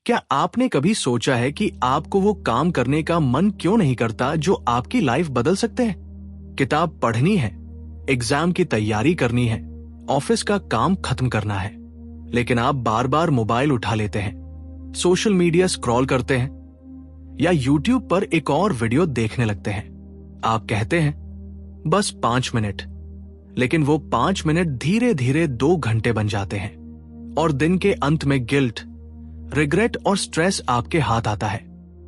क्या आपने कभी सोचा है कि आपको वो काम करने का मन क्यों नहीं करता जो आपकी लाइफ बदल सकते हैं? किताब पढ़नी है, एग्जाम की तैयारी करनी है, ऑफिस का काम खत्म करना है, लेकिन आप बार बार मोबाइल उठा लेते हैं, सोशल मीडिया स्क्रॉल करते हैं या यूट्यूब पर एक और वीडियो देखने लगते हैं। आप कहते हैं बस 5 मिनट, लेकिन वो 5 मिनट धीरे धीरे 2 घंटे बन जाते हैं और दिन के अंत में गिल्ट, रिग्रेट और स्ट्रेस आपके हाथ आता है।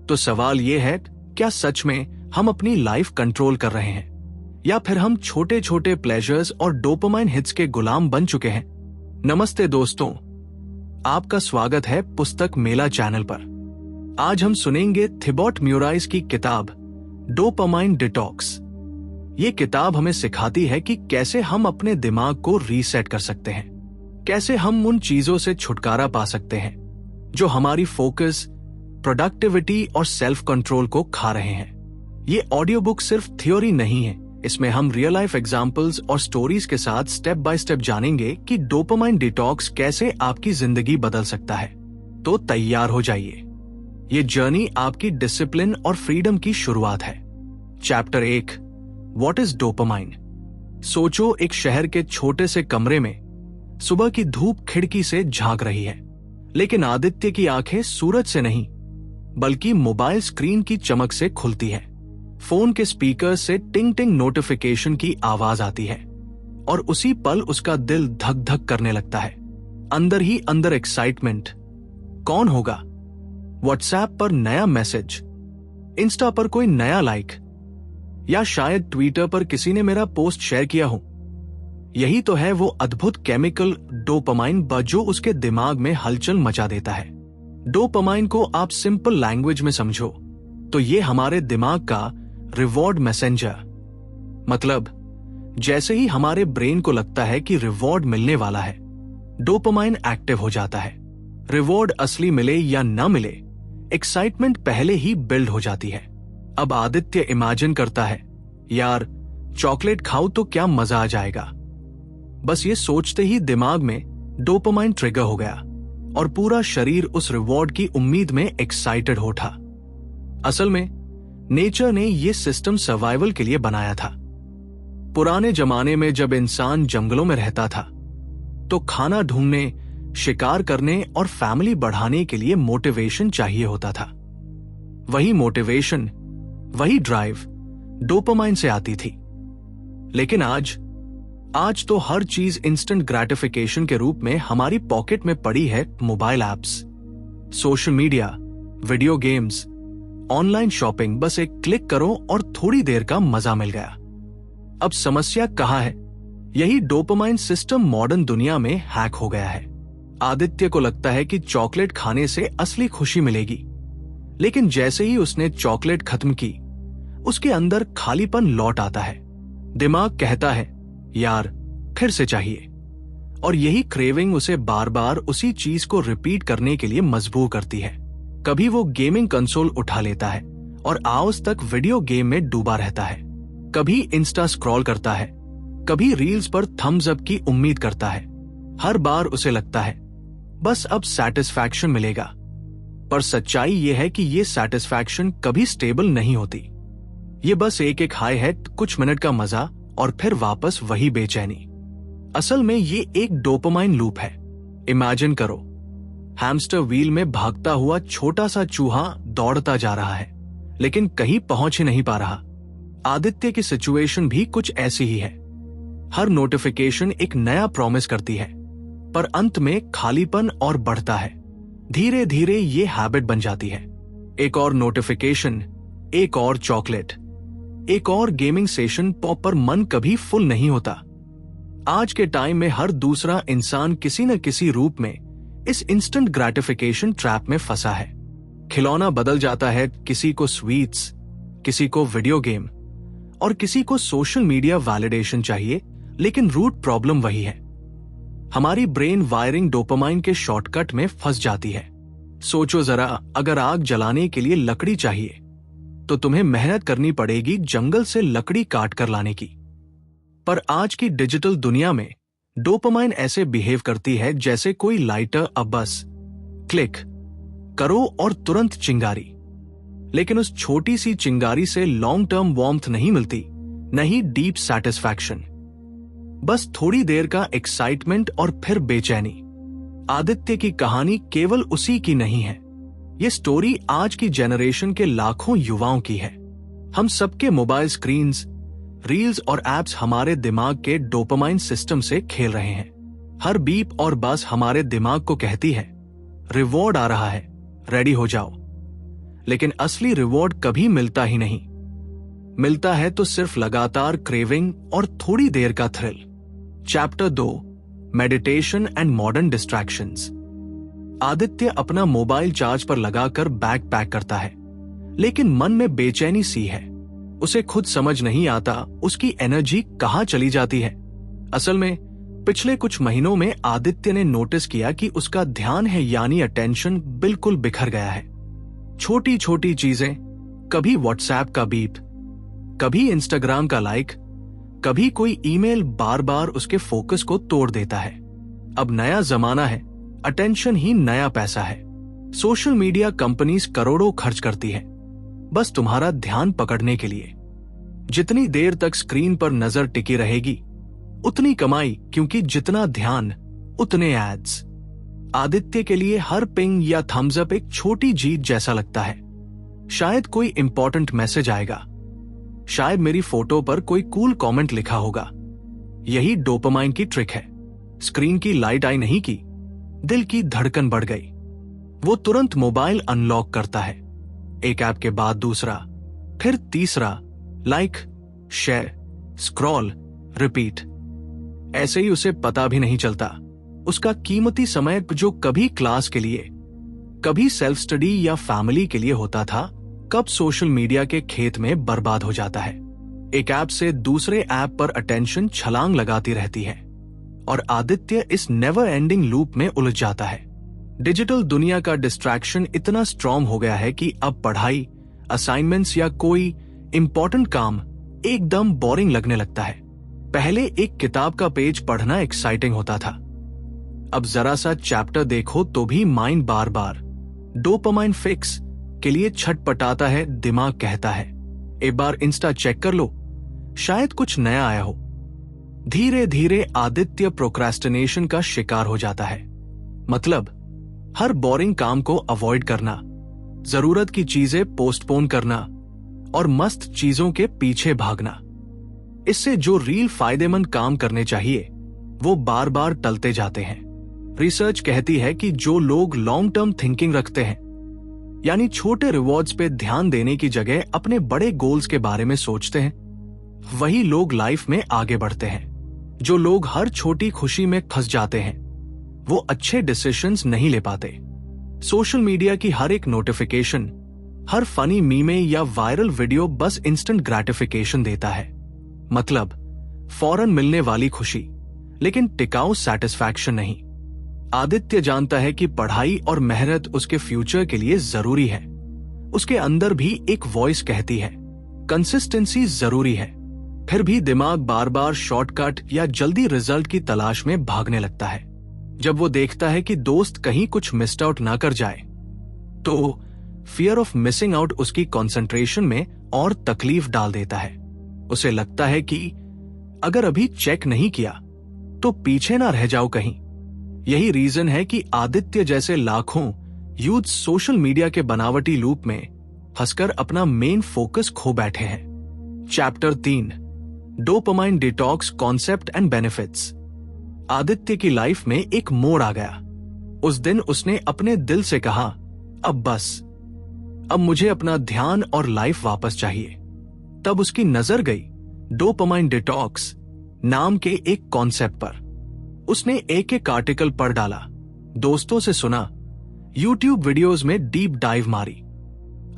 तो सवाल यह है, क्या सच में हम अपनी लाइफ कंट्रोल कर रहे हैं या फिर हम छोटे छोटे प्लेजर्स और डोपामाइन हिट्स के गुलाम बन चुके हैं? नमस्ते दोस्तों, आपका स्वागत है पुस्तक मेला चैनल पर। आज हम सुनेंगे थिबॉट म्यूराइस की किताब डोपामाइन डिटॉक्स। ये किताब हमें सिखाती है कि कैसे हम अपने दिमाग को रीसेट कर सकते हैं, कैसे हम उन चीजों से छुटकारा पा सकते हैं जो हमारी फोकस, प्रोडक्टिविटी और सेल्फ कंट्रोल को खा रहे हैं। ये ऑडियो बुक सिर्फ थ्योरी नहीं है, इसमें हम रियल लाइफ एग्जांपल्स और स्टोरीज के साथ स्टेप बाय स्टेप जानेंगे कि डोपामाइन डिटॉक्स कैसे आपकी जिंदगी बदल सकता है। तो तैयार हो जाइए, ये जर्नी आपकी डिसिप्लिन और फ्रीडम की शुरुआत है। Chapter 1, what is dopamine. सोचो, एक शहर के छोटे से कमरे में सुबह की धूप खिड़की से झांक रही है, लेकिन आदित्य की आंखें सूरज से नहीं बल्कि मोबाइल स्क्रीन की चमक से खुलती है। फोन के स्पीकर से टिंग टिंग नोटिफिकेशन की आवाज आती है और उसी पल उसका दिल धक धक करने लगता है। अंदर ही अंदर एक्साइटमेंट। कौन होगा? व्हाट्सएप पर नया मैसेज, इंस्टा पर कोई नया लाइक, या शायद ट्विटर पर किसी ने मेरा पोस्ट शेयर किया हो। यही तो है वो अद्भुत केमिकल डोपामाइन जो उसके दिमाग में हलचल मचा देता है। डोपामाइन को आप सिंपल लैंग्वेज में समझो तो ये हमारे दिमाग का रिवॉर्ड मैसेंजर, मतलब जैसे ही हमारे ब्रेन को लगता है कि रिवॉर्ड मिलने वाला है, डोपामाइन एक्टिव हो जाता है। रिवॉर्ड असली मिले या न मिले, एक्साइटमेंट पहले ही बिल्ड हो जाती है। अब आदित्य इमेजिन करता है, यार चॉकलेट खाऊं तो क्या मजा आ जाएगा। बस ये सोचते ही दिमाग में डोपामाइन ट्रिगर हो गया और पूरा शरीर उस रिवॉर्ड की उम्मीद में एक्साइटेड हो उठा। असल में नेचर ने ये सिस्टम सर्वाइवल के लिए बनाया था। पुराने जमाने में जब इंसान जंगलों में रहता था तो खाना ढूंढने, शिकार करने और फैमिली बढ़ाने के लिए मोटिवेशन चाहिए होता था। वही मोटिवेशन, वही ड्राइव डोपामाइन से आती थी। लेकिन आज तो हर चीज इंस्टेंट ग्रेटिफिकेशन के रूप में हमारी पॉकेट में पड़ी है। Mobile apps, social media, video games, online shopping, बस एक क्लिक करो और थोड़ी देर का मजा मिल गया। अब समस्या कहां है? यही डोपामाइन सिस्टम मॉडर्न दुनिया में हैक हो गया है। आदित्य को लगता है कि चॉकलेट खाने से असली खुशी मिलेगी, लेकिन जैसे ही उसने चॉकलेट खत्म की, उसके अंदर खालीपन लौट आता है। दिमाग कहता है, यार फिर से चाहिए, और यही क्रेविंग उसे बार बार उसी चीज को रिपीट करने के लिए मजबूर करती है। कभी वो गेमिंग कंसोल उठा लेता है और आवर्स तक वीडियो गेम में डूबा रहता है। कभी इंस्टा स्क्रॉल करता है, कभी रील्स पर थम्स अप की उम्मीद करता है। हर बार उसे लगता है बस अब सैटिस्फैक्शन मिलेगा, पर सच्चाई यह है कि ये सैटिस्फैक्शन कभी स्टेबल नहीं होती। ये बस एक हाई है, कुछ मिनट का मजा और फिर वापस वही बेचैनी। असल में ये एक डोपामाइन लूप है। इमेजिन करो, हैमस्टर व्हील में भागता हुआ छोटा सा चूहा दौड़ता जा रहा है, लेकिन कहीं पहुंच ही नहीं पा रहा। आदित्य की सिचुएशन भी कुछ ऐसी ही है। हर नोटिफिकेशन एक नया प्रॉमिस करती है, पर अंत में खालीपन और बढ़ता है। धीरे धीरे ये हैबिट बन जाती है। एक और नोटिफिकेशन, एक और चॉकलेट, एक और गेमिंग सेशन, पर मन कभी फुल नहीं होता। आज के टाइम में हर दूसरा इंसान किसी न किसी रूप में इस इंस्टेंट ग्रेटिफिकेशन ट्रैप में फंसा है। खिलौना बदल जाता है, किसी को स्वीट्स, किसी को वीडियो गेम और किसी को सोशल मीडिया वैलिडेशन चाहिए, लेकिन रूट प्रॉब्लम वही है। हमारी ब्रेन वायरिंग डोपामाइन के शॉर्टकट में फंस जाती है। सोचो जरा, अगर आग जलाने के लिए लकड़ी चाहिए तो तुम्हें मेहनत करनी पड़ेगी जंगल से लकड़ी काट कर लाने की। पर आज की डिजिटल दुनिया में डोपामाइन ऐसे बिहेव करती है जैसे कोई लाइटर, अब बस क्लिक, करो और तुरंत चिंगारी। लेकिन उस छोटी सी चिंगारी से लॉन्ग टर्म वार्मथ नहीं मिलती, नहीं डीप सैटिस्फैक्शन, बस थोड़ी देर का एक्साइटमेंट और फिर बेचैनी। आदित्य की कहानी केवल उसी की नहीं है, ये स्टोरी आज की जनरेशन के लाखों युवाओं की है। हम सबके मोबाइल स्क्रीन्स, रील्स और एप्स हमारे दिमाग के डोपामाइन सिस्टम से खेल रहे हैं। हर बीप और बस हमारे दिमाग को कहती है रिवॉर्ड आ रहा है, रेडी हो जाओ। लेकिन असली रिवॉर्ड कभी मिलता ही नहीं। मिलता है तो सिर्फ लगातार क्रेविंग और थोड़ी देर का thrill. Chapter 2, meditation and modern distractions. Aditya अपना मोबाइल चार्ज पर लगाकर बैग पैक करता है, लेकिन मन में बेचैनी सी है। उसे खुद समझ नहीं आता उसकी एनर्जी कहां चली जाती है। असल में पिछले कुछ महीनों में आदित्य ने नोटिस किया कि उसका ध्यान है यानी अटेंशन बिल्कुल बिखर गया है। छोटी छोटी चीजें, कभी व्हाट्सएप का बीप, कभी इंस्टाग्राम का लाइक, कभी कोई ईमेल बार बार उसके फोकस को तोड़ देता है। अब नया जमाना है, अटेंशन ही नया पैसा है। सोशल मीडिया कंपनीज करोड़ों खर्च करती है बस तुम्हारा ध्यान पकड़ने के लिए। जितनी देर तक स्क्रीन पर नजर टिकी रहेगी उतनी कमाई, क्योंकि जितना ध्यान उतने एड्स। आदित्य के लिए हर पिंग या थम्स अप एक छोटी जीत जैसा लगता है। शायद कोई इंपॉर्टेंट मैसेज आएगा, शायद मेरी फोटो पर कोई कूल कमेंट लिखा होगा। यही डोपामाइन की ट्रिक है। स्क्रीन की लाइट आई नहीं की, दिल की धड़कन बढ़ गई। वो तुरंत मोबाइल अनलॉक करता है, एक ऐप के बाद दूसरा, फिर तीसरा, लाइक, शेयर, स्क्रॉल, रिपीट। ऐसे ही उसे पता भी नहीं चलता उसका कीमती समय जो कभी क्लास के लिए, कभी सेल्फ स्टडी या फैमिली के लिए होता था, कब सोशल मीडिया के खेत में बर्बाद हो जाता है। एक ऐप से दूसरे ऐप पर अटेंशन छलांग लगाती रहती है और आदित्य इस नेवर एंडिंग लूप में उलझ जाता है। डिजिटल दुनिया का डिस्ट्रैक्शन इतना स्ट्रॉन्ग हो गया है कि अब पढ़ाई, असाइनमेंट्स या कोई इंपॉर्टेंट काम एकदम बोरिंग लगने लगता है। पहले एक किताब का पेज पढ़ना एक्साइटिंग होता था, अब जरा सा चैप्टर देखो तो भी माइंड बार बार डोपामाइन फिक्स के लिए छटपटाता है। दिमाग कहता है एक बार इंस्टा चेक कर लो, शायद कुछ नया आया हो। धीरे धीरे आदित्य प्रोक्रेस्टिनेशन का शिकार हो जाता है। मतलब हर बोरिंग काम को अवॉइड करना, जरूरत की चीजें पोस्टपोन करना और मस्त चीजों के पीछे भागना। इससे जो रियल फायदेमंद काम करने चाहिए वो बार बार टलते जाते हैं। रिसर्च कहती है कि जो लोग लॉन्ग टर्म थिंकिंग रखते हैं, यानी छोटे रिवॉर्ड्स पे ध्यान देने की जगह अपने बड़े गोल्स के बारे में सोचते हैं, वही लोग लाइफ में आगे बढ़ते हैं। जो लोग हर छोटी खुशी में फंस जाते हैं वो अच्छे डिसीजंस नहीं ले पाते। सोशल मीडिया की हर एक नोटिफिकेशन, हर फनी मीमे या वायरल वीडियो बस इंस्टेंट ग्रेटिफिकेशन देता है। मतलब फौरन मिलने वाली खुशी, लेकिन टिकाऊ सैटिस्फैक्शन नहीं। आदित्य जानता है कि पढ़ाई और मेहनत उसके फ्यूचर के लिए जरूरी है। उसके अंदर भी एक वॉइस कहती है कंसिस्टेंसी जरूरी है। फिर भी दिमाग बार बार शॉर्टकट या जल्दी रिजल्ट की तलाश में भागने लगता है। जब वो देखता है कि दोस्त कहीं कुछ मिस्ड आउट ना कर जाए, तो फियर ऑफ मिसिंग आउट उसकी कंसंट्रेशन में और तकलीफ डाल देता है। उसे लगता है कि अगर अभी चेक नहीं किया तो पीछे ना रह जाओ कहीं। यही रीजन है कि आदित्य जैसे लाखों यूथ सोशल मीडिया के बनावटी लूप में फंसकर अपना मेन फोकस खो बैठे हैं। Chapter 3, dopamine detox concept and benefits. Aditya की लाइफ में एक मोड़ आ गया। उस दिन उसने अपने दिल से कहा, अब बस, अब मुझे अपना ध्यान और लाइफ वापस चाहिए। तब उसकी नजर गई डोपामाइन डिटॉक्स नाम के एक कॉन्सेप्ट पर। उसने एक आर्टिकल पढ़ डाला, दोस्तों से सुना, यूट्यूब वीडियोस में डीप डाइव मारी।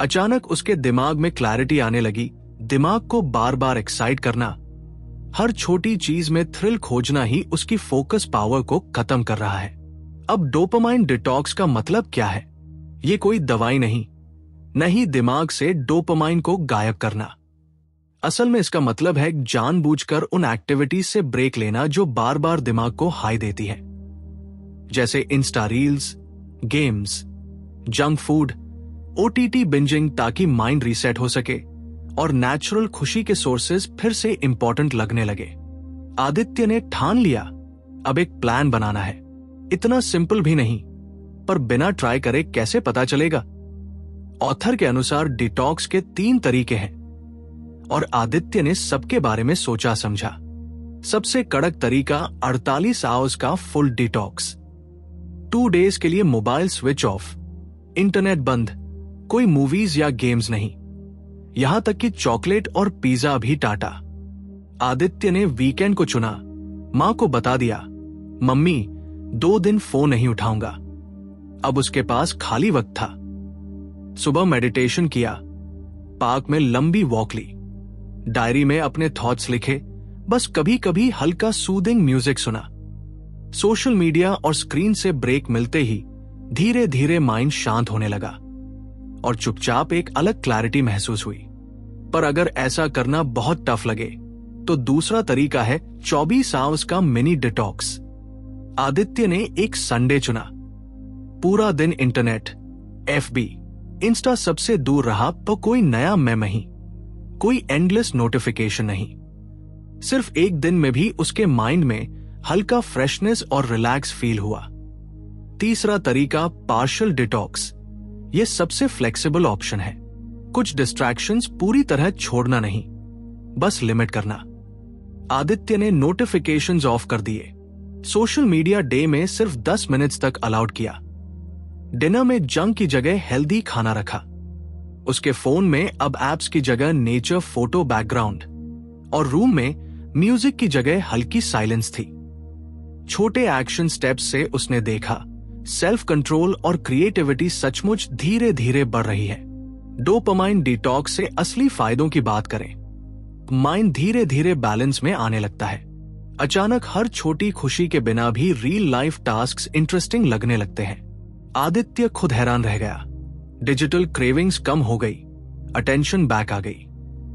अचानक उसके दिमाग में क्लैरिटी आने लगी। दिमाग को बार बार एक्साइट करना, हर छोटी चीज में थ्रिल खोजना ही उसकी फोकस पावर को खत्म कर रहा है। अब डोपामाइन डिटॉक्स का मतलब क्या है? ये कोई दवाई नहीं दिमाग से डोपामाइन को गायब करना। असल में इसका मतलब है जानबूझकर उन एक्टिविटीज से ब्रेक लेना जो बार बार दिमाग को हाई देती है, जैसे Insta reels, games, junk food, OTT bingeing ताकि माइंड रीसेट हो सके और नेचुरल खुशी के सोर्सेज फिर से इंपॉर्टेंट लगने लगे। आदित्य ने ठान लिया अब एक प्लान बनाना है। इतना सिंपल भी नहीं, पर बिना ट्राई करे कैसे पता चलेगा। ऑथर के अनुसार डिटॉक्स के 3 तरीके हैं और आदित्य ने सबके बारे में सोचा समझा। सबसे कड़क तरीका 48 आवर्स का फुल डिटॉक्स। 2 डेज के लिए मोबाइल स्विच ऑफ, इंटरनेट बंद, कोई मूवीज या गेम्स नहीं, यहां तक कि चॉकलेट और पिज्जा भी टाटा। आदित्य ने वीकेंड को चुना। मां को बता दिया, मम्मी 2 दिन फोन नहीं उठाऊंगा। अब उसके पास खाली वक्त था। सुबह मेडिटेशन किया, पार्क में लंबी वॉक ली, डायरी में अपने थॉट्स लिखे, बस कभी कभी हल्का सूदिंग म्यूजिक सुना। सोशल मीडिया और स्क्रीन से ब्रेक मिलते ही धीरे धीरे माइंड शांत होने लगा और चुपचाप एक अलग क्लैरिटी महसूस हुई। पर अगर ऐसा करना बहुत टफ लगे तो दूसरा तरीका है 24 आवर्स का मिनी डिटॉक्स। आदित्य ने एक संडे चुना। पूरा दिन इंटरनेट, एफबी, इंस्टा सबसे दूर रहा, तो कोई नया मेम नहीं, कोई एंडलेस नोटिफिकेशन नहीं। सिर्फ एक दिन में भी उसके माइंड में हल्का फ्रेशनेस और रिलैक्स फील हुआ। तीसरा तरीका पार्शियल डिटॉक्स। यह सबसे फ्लेक्सिबल ऑप्शन है। कुछ डिस्ट्रैक्शंस पूरी तरह छोड़ना नहीं, बस लिमिट करना। आदित्य ने नोटिफिकेशंस ऑफ कर दिए, सोशल मीडिया डे में सिर्फ 10 मिनट्स तक अलाउड किया। डिनर में जंक की जगह हेल्दी खाना रखा। उसके फोन में अब एप्स की जगह नेचर फोटो बैकग्राउंड और रूम में म्यूजिक की जगह हल्की साइलेंस थी। छोटे एक्शन स्टेप्स से उसने देखा सेल्फ कंट्रोल और क्रिएटिविटी सचमुच धीरे धीरे बढ़ रही है। डोपामाइन डिटॉक्स से असली फायदों की बात करें, माइंड धीरे धीरे बैलेंस में आने लगता है। अचानक हर छोटी खुशी के बिना भी रियल लाइफ टास्क्स इंटरेस्टिंग लगने लगते हैं। आदित्य खुद हैरान रह गया। डिजिटल क्रेविंग्स कम हो गई, अटेंशन बैक आ गई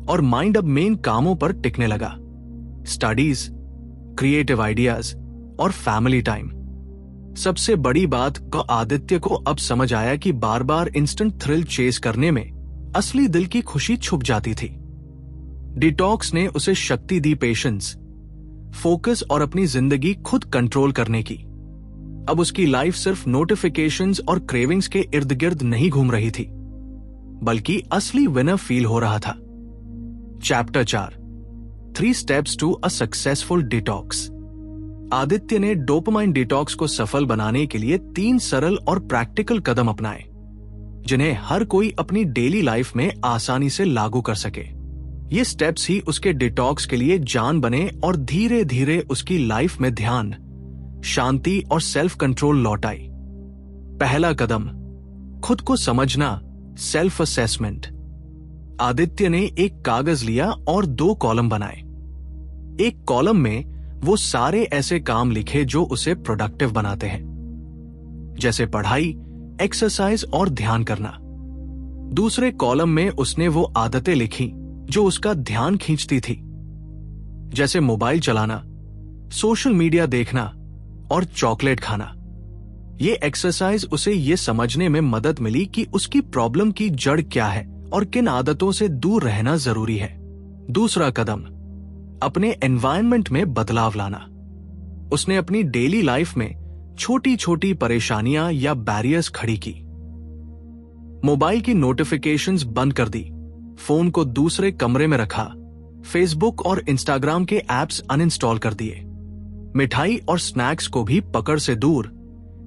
और माइंड अब मेन कामों पर टिकने लगा। स्टडीज, क्रिएटिव आइडियाज और फैमिली टाइम। सबसे बड़ी बात को आदित्य को अब समझ आया कि बार बार इंस्टेंट थ्रिल चेस करने में असली दिल की खुशी छुप जाती थी। डिटॉक्स ने उसे शक्ति दी पेशेंस, फोकस और अपनी जिंदगी खुद कंट्रोल करने की। अब उसकी लाइफ सिर्फ नोटिफिकेशंस और क्रेविंग्स के इर्द गिर्द नहीं घूम रही थी, बल्कि असली विनर फील हो रहा था। Chapter 4, 3 steps to a successful detox. Aditya ने डोपामाइन डिटॉक्स को सफल बनाने के लिए 3 सरल और प्रैक्टिकल कदम अपनाए, जिन्हें हर कोई अपनी डेली लाइफ में आसानी से लागू कर सके। ये स्टेप्स ही उसके डिटॉक्स के लिए जान बने और धीरे धीरे उसकी लाइफ में ध्यान, शांति और सेल्फ कंट्रोल लौट आई। पहला कदम, खुद को समझना, सेल्फ असेसमेंट। आदित्य ने एक कागज लिया और 2 कॉलम बनाए। एक कॉलम में वो सारे ऐसे काम लिखे जो उसे प्रोडक्टिव बनाते हैं, जैसे पढ़ाई, एक्सरसाइज और ध्यान करना। दूसरे कॉलम में उसने वो आदतें लिखी जो उसका ध्यान खींचती थी, जैसे मोबाइल चलाना, सोशल मीडिया देखना और चॉकलेट खाना। ये एक्सरसाइज उसे ये समझने में मदद मिली कि उसकी प्रॉब्लम की जड़ क्या है और किन आदतों से दूर रहना जरूरी है। दूसरा कदम, अपने एनवायरनमेंट में बदलाव लाना। उसने अपनी डेली लाइफ में छोटी छोटी परेशानियां या बैरियर्स खड़ी की। मोबाइल की नोटिफिकेशंस बंद कर दी, फोन को दूसरे कमरे में रखा, फेसबुक और इंस्टाग्राम के एप्स अनइंस्टॉल कर दिए। मिठाई और स्नैक्स को भी पकड़ से दूर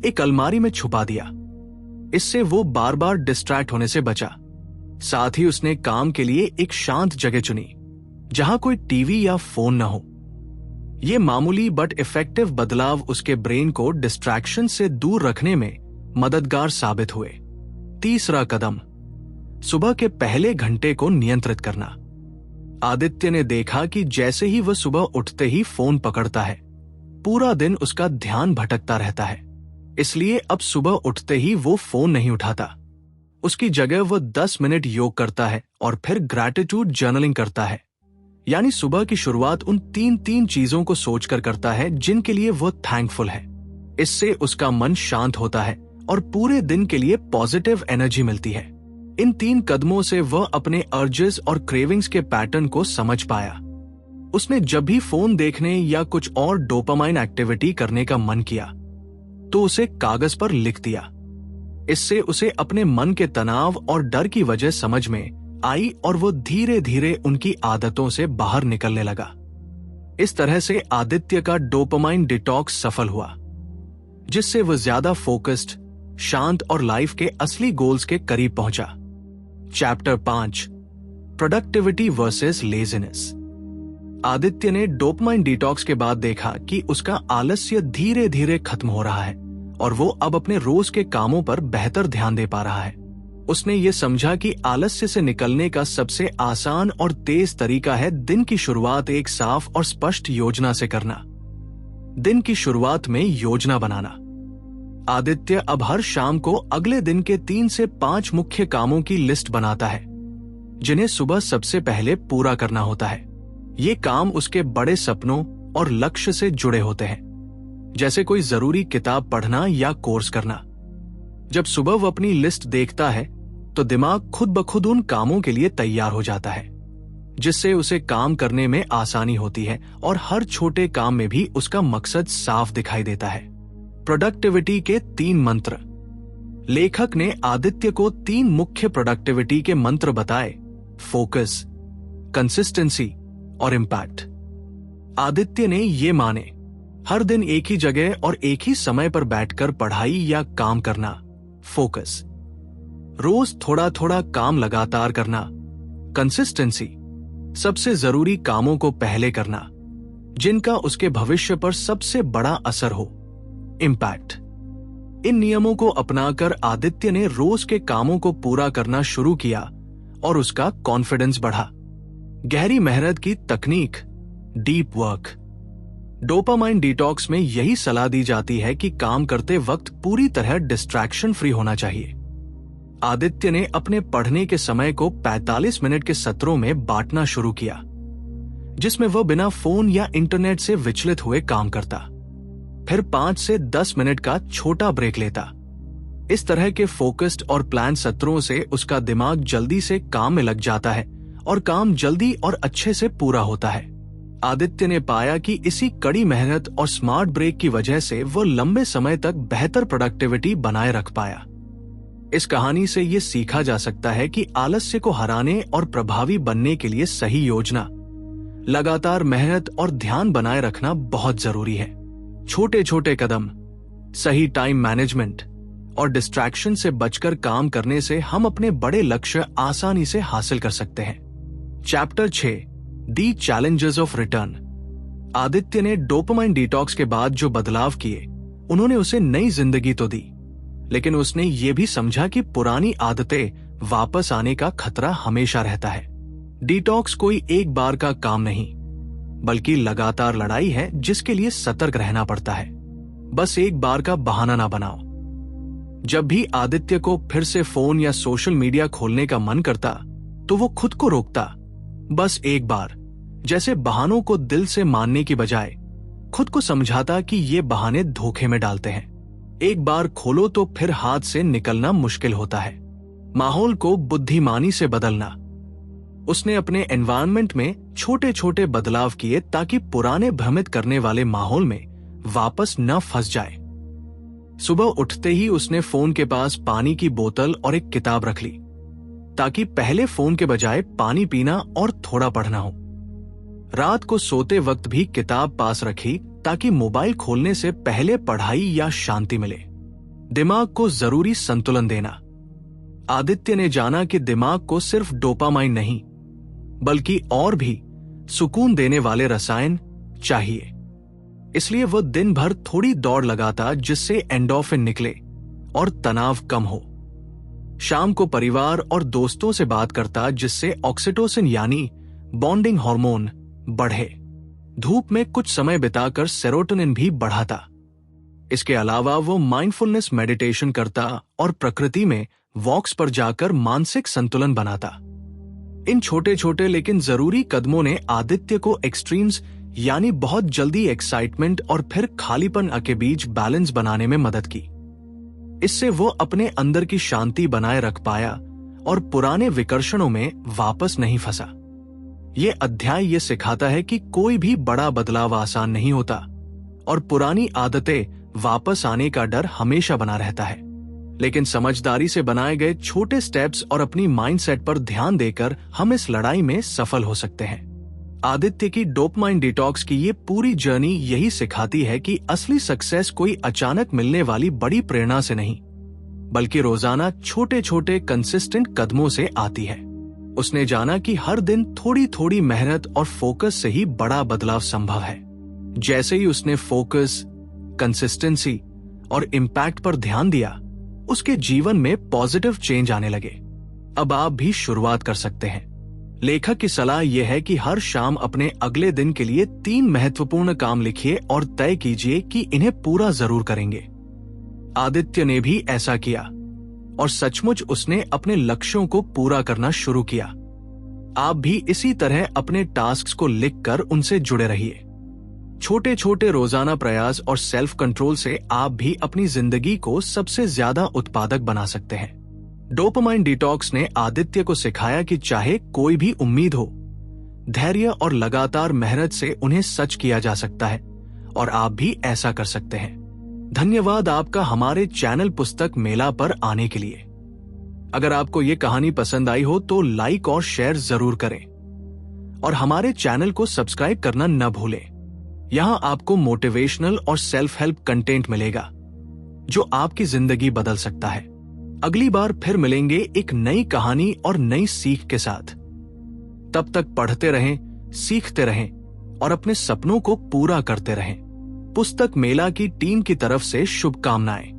एक अलमारी में छुपा दिया। इससे वो बार बार डिस्ट्रैक्ट होने से बचा। साथ ही उसने काम के लिए एक शांत जगह चुनी, जहां कोई टीवी या फोन न हो। ये मामूली बट इफेक्टिव बदलाव उसके ब्रेन को डिस्ट्रैक्शन से दूर रखने में मददगार साबित हुए। तीसरा कदम, सुबह के पहले घंटे को नियंत्रित करना। आदित्य ने देखा कि जैसे ही वह सुबह उठते ही फोन पकड़ता है, पूरा दिन उसका ध्यान भटकता रहता है। इसलिए अब सुबह उठते ही वो फोन नहीं उठाता। उसकी जगह वो 10 मिनट योग करता है और फिर ग्रैटिट्यूड जर्नलिंग करता है। यानी सुबह की शुरुआत उन 3 चीजों को सोचकर करता है जिनके लिए वो थैंकफुल है। इससे उसका मन शांत होता है और पूरे दिन के लिए पॉजिटिव एनर्जी मिलती है। इन 3 कदमों से वह अपने अर्जेस और क्रेविंग्स के पैटर्न को समझ पाया। उसने जब भी फोन देखने या कुछ और डोपामाइन एक्टिविटी करने का मन किया तो उसे कागज पर लिख दिया। इससे उसे अपने मन के तनाव और डर की वजह समझ में आई और वो धीरे धीरे उनकी आदतों से बाहर निकलने लगा। इस तरह से आदित्य का डोपामाइन डिटॉक्स सफल हुआ, जिससे वह ज्यादा फोकस्ड, शांत और लाइफ के असली गोल्स के करीब पहुंचा। Chapter 5, productivity versus laziness. Aditya ने डोपामाइन डिटॉक्स के बाद देखा कि उसका आलस्य धीरे धीरे खत्म हो रहा है और वो अब अपने रोज के कामों पर बेहतर ध्यान दे पा रहा है। उसने ये समझा कि आलस्य से निकलने का सबसे आसान और तेज तरीका है दिन की शुरुआत एक साफ और स्पष्ट योजना से करना। दिन की शुरुआत में योजना बनाना। आदित्य अब हर शाम को अगले दिन के 3 से 5 मुख्य कामों की लिस्ट बनाता है, जिन्हें सुबह सबसे पहले पूरा करना होता है। ये काम उसके बड़े सपनों और लक्ष्य से जुड़े होते हैं, जैसे कोई जरूरी किताब पढ़ना या कोर्स करना। जब सुबह वो अपनी लिस्ट देखता है तो दिमाग खुद ब खुद उन कामों के लिए तैयार हो जाता है, जिससे उसे काम करने में आसानी होती है और हर छोटे काम में भी उसका मकसद साफ दिखाई देता है। प्रोडक्टिविटी के 3 मंत्र। लेखक ने आदित्य को 3 मुख्य प्रोडक्टिविटी के मंत्र बताए: फोकस, कंसिस्टेंसी और इम्पैक्ट। आदित्य ने ये माने: हर दिन एक ही जगह और एक ही समय पर बैठकर पढ़ाई या काम करना, फोकस। रोज थोड़ा थोड़ा काम लगातार करना, कंसिस्टेंसी। सबसे जरूरी कामों को पहले करना, जिनका उसके भविष्य पर सबसे बड़ा असर हो, इम्पैक्ट। इन नियमों को अपनाकर आदित्य ने रोज के कामों को पूरा करना शुरू किया और उसका कॉन्फिडेंस बढ़ा। गहरी मेहनत की तकनीक, डीप वर्क। डोपामाइन डिटॉक्स में यही सलाह दी जाती है कि काम करते वक्त पूरी तरह डिस्ट्रैक्शन फ्री होना चाहिए। आदित्य ने अपने पढ़ने के समय को 45 मिनट के सत्रों में बांटना शुरू किया, जिसमें वह बिना फोन या इंटरनेट से विचलित हुए काम करता, फिर 5 से 10 मिनट का छोटा ब्रेक लेता। इस तरह के फोकस्ड और प्लान सत्रों से उसका दिमाग जल्दी से काम में लग जाता है और काम जल्दी और अच्छे से पूरा होता है। आदित्य ने पाया कि इसी कड़ी मेहनत और स्मार्ट ब्रेक की वजह से वो लंबे समय तक बेहतर प्रोडक्टिविटी बनाए रख पाया। इस कहानी से ये सीखा जा सकता है कि आलस्य को हराने और प्रभावी बनने के लिए सही योजना, लगातार मेहनत और ध्यान बनाए रखना बहुत जरूरी है। छोटे छोटे कदम, सही टाइम मैनेजमेंट और डिस्ट्रैक्शन से बचकर काम करने से हम अपने बड़े लक्ष्य आसानी से हासिल कर सकते हैं। Chapter 6, the challenges of return. Aditya ने डोपामाइन डिटॉक्स के बाद जो बदलाव किए, उन्होंने उसे नई जिंदगी तो दी, लेकिन उसने ये भी समझा कि पुरानी आदतें वापस आने का खतरा हमेशा रहता है। डिटॉक्स कोई एक बार का काम नहीं, बल्कि लगातार लड़ाई है जिसके लिए सतर्क रहना पड़ता है। बस एक बार का बहाना ना बनाओ। जब भी आदित्य को फिर से फोन या सोशल मीडिया खोलने का मन करता तो वो खुद को रोकता। बस एक बार, जैसे बहानों को दिल से मानने की बजाय खुद को समझाता कि ये बहाने धोखे में डालते हैं। एक बार खोलो तो फिर हाथ से निकलना मुश्किल होता है। माहौल को बुद्धिमानी से बदलना। उसने अपने एनवायरनमेंट में छोटे छोटे बदलाव किए ताकि पुराने भ्रमित करने वाले माहौल में वापस न फंस जाए। सुबह उठते ही उसने फोन के पास पानी की बोतल और एक किताब रख ली, ताकि पहले फोन के बजाय पानी पीना और थोड़ा पढ़ना हो। रात को सोते वक्त भी किताब पास रखी ताकि मोबाइल खोलने से पहले पढ़ाई या शांति मिले। दिमाग को जरूरी संतुलन देना। आदित्य ने जाना कि दिमाग को सिर्फ डोपामाइन नहीं, बल्कि और भी सुकून देने वाले रसायन चाहिए। इसलिए वह दिन भर थोड़ी दौड़ लगाता, जिससे एंडोर्फिन निकले और तनाव कम हो। शाम को परिवार और दोस्तों से बात करता, जिससे ऑक्सीटोसिन यानी बॉन्डिंग हार्मोन बढ़े। धूप में कुछ समय बिताकर सेरोटोनिन भी बढ़ाता। इसके अलावा वो माइंडफुलनेस मेडिटेशन करता और प्रकृति में वॉक्स पर जाकर मानसिक संतुलन बनाता। इन छोटे छोटे लेकिन जरूरी कदमों ने आदित्य को एक्सट्रीम्स यानी बहुत जल्दी एक्साइटमेंट और फिर खालीपन के बीच बैलेंस बनाने में मदद की। इससे वो अपने अंदर की शांति बनाए रख पाया और पुराने विकर्षणों में वापस नहीं फंसा। ये अध्याय ये सिखाता है कि कोई भी बड़ा बदलाव आसान नहीं होता और पुरानी आदतें वापस आने का डर हमेशा बना रहता है। लेकिन समझदारी से बनाए गए छोटे स्टेप्स और अपनी माइंडसेट पर ध्यान देकर हम इस लड़ाई में सफल हो सकते हैं। आदित्य की डोपामाइन डिटॉक्स की ये पूरी जर्नी यही सिखाती है कि असली सक्सेस कोई अचानक मिलने वाली बड़ी प्रेरणा से नहीं, बल्कि रोजाना छोटे छोटे कंसिस्टेंट कदमों से आती है। उसने जाना कि हर दिन थोड़ी थोड़ी मेहनत और फोकस से ही बड़ा बदलाव संभव है। जैसे ही उसने फोकस, कंसिस्टेंसी और इम्पैक्ट पर ध्यान दिया, उसके जीवन में पॉजिटिव चेंज आने लगे। अब आप भी शुरुआत कर सकते हैं। लेखक की सलाह यह है कि हर शाम अपने अगले दिन के लिए 3 महत्वपूर्ण काम लिखिए और तय कीजिए कि इन्हें पूरा जरूर करेंगे। आदित्य ने भी ऐसा किया और सचमुच उसने अपने लक्ष्यों को पूरा करना शुरू किया। आप भी इसी तरह अपने टास्क्स को लिखकर उनसे जुड़े रहिए। छोटे छोटे रोजाना प्रयास और सेल्फ कंट्रोल से आप भी अपनी जिंदगी को सबसे ज्यादा उत्पादक बना सकते हैं। डोपामाइन डिटॉक्स ने आदित्य को सिखाया कि चाहे कोई भी उम्मीद हो, धैर्य और लगातार मेहनत से उन्हें सच किया जा सकता है और आप भी ऐसा कर सकते हैं। धन्यवाद आपका हमारे चैनल पुस्तक मेला पर आने के लिए। अगर आपको ये कहानी पसंद आई हो तो लाइक और शेयर जरूर करें और हमारे चैनल को सब्सक्राइब करना न भूलें। यहाँ आपको मोटिवेशनल और सेल्फ हेल्प कंटेंट मिलेगा जो आपकी जिंदगी बदल सकता है। अगली बार फिर मिलेंगे एक नई कहानी और नई सीख के साथ। तब तक पढ़ते रहें, सीखते रहें और अपने सपनों को पूरा करते रहें। पुस्तक मेला की टीम की तरफ से शुभकामनाएं।